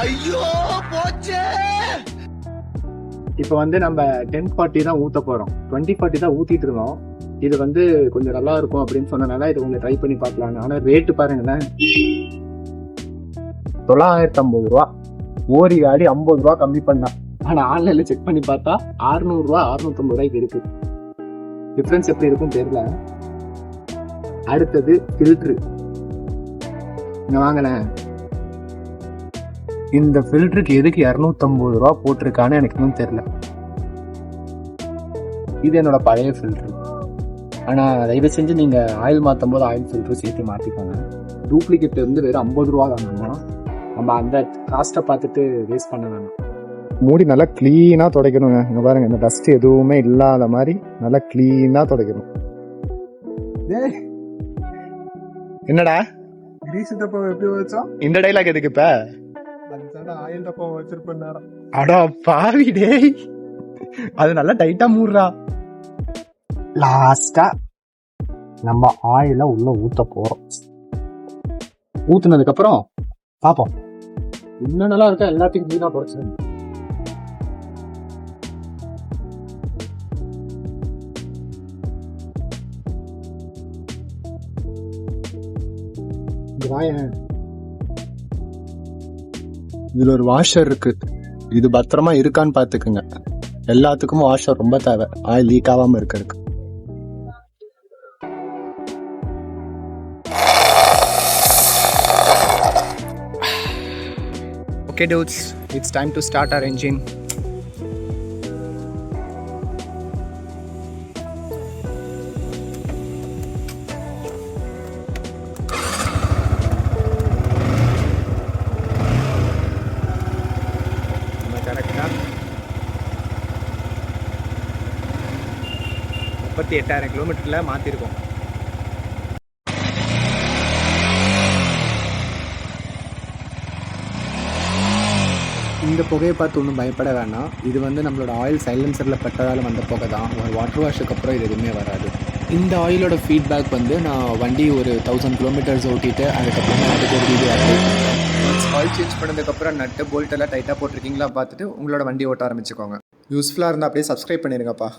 ஐயோ போச்சே. இப்போ வந்து நம்ம 1040 தான் ஊற்ற போகிறோம். 2040 தான் ஊற்றிட்டு இருந்தோம். இது வந்து கொஞ்சம் நல்லா இருக்கும் அப்படின்னு சொன்னனால இது கொஞ்சம் ட்ரை பண்ணி பார்க்கலான்னு. ஆனால் ரேட்டு பாருங்களேன், 950 ரூபா. ஓரி காடி 50 ரூபா கம்மி பண்ணா. ஆனால் ஆன்லைனில் செக் பண்ணி பார்த்தா 600 ரூபா 650 ரூபாய்க்கு இருக்கு. டிஃப்ரென்ஸ் எப்படி இருக்குன்னு தெரியல. அடுத்தது ஃபில்ட்ரு. இங்கே வாங்கினேன். இந்த ஃபில்டருக்கு எதுக்கு 250 ரூபா போட்டிருக்கான்னு எனக்கு இன்னும் தெரியல. இது என்னோட பழைய ஃபில்ட்ரு. ஆனால் தயவு செஞ்சு நீங்கள் ஆயில் மாற்றும் போது ஆயில் ஃபில்ட்ரு சேர்த்து மாற்றிக்கோங்க. டூப்ளிகேட் வந்து வெறும் 50 ரூபா தானோம்னா நம்ம அந்த காஸ்ட்டை பார்த்துட்டு வேஸ்ட் பண்ண வேணாம். மூடி நல்லா க்ளீனாக துடைக்கணுங்க. இங்கே பாருங்கள், இந்த டஸ்ட் எதுவுமே இல்லாத மாதிரி நல்லா க்ளீனாக துடைக்கணும். என்னடா கிரீஸ் டப்பா எப்படி வச்சோம்? இந்த டைலாக் எதுக்கு இப்போ? ஆயில் டப்பா வச்சிருப்பேன். அடா பாவி டேய், அது நல்லா டைட்டா மூடுறா. லாஸ்டா நம்ம ஆயில உள்ள ஊத்த போறோம். ஊத்துனதுக்கு அப்புறம் பாப்போம் இன்னும் நல்லா இருக்கா. எல்லாத்தையும் கிளீனா குறைச்சிருங்க. இதுல ஒரு வாஷர் இருக்கு. இது பத்திரமா இருக்கான்னு பாத்துக்குங்க. எல்லாத்துக்கும் வாஷர் ரொம்ப தேவை, ஆயில் லீக் ஆகாம இருக்கிறதுக்கு. Okay dudes, it's time to start our engine. கரெக்டாக 38,000 கிலோமீட்டரில் மாற்றிருக்கோம். இந்த புகையை பார்த்து ஒன்றும் பயப்பட வேணாம். இது வந்து நம்மளோட ஆயில் சைலன்சரில் பட்டதால் வந்த புகை தான். ஒரு வாட்டர் வாஷுக்கு அப்புறம் இது எதுவுமே வராது. இந்த ஆயிலோட ஃபீட்பேக் வந்து நான் வண்டி ஒரு 1000 கிலோமீட்டர்ஸ் ஓட்டிட்டு அதுக்கப்புறம் அதுக்கு ஒரு வீடியோ அப்டேட் பண்ணுறேன். ஆயில் சேஞ்ச் பண்ணதுக்கப்புறம் நட்டு போல்ட் எல்லாம் டைட்டாக போட்டிருக்கீங்களா பார்த்துட்டு உங்களோட வண்டி ஓட்ட ஆரம்பிச்சுக்கோங்க. யூஸ்ஃபுல்லாக இருந்தால் அப்படியே சப்ஸ்கிரைப் பண்ணிடுங்கப்பா.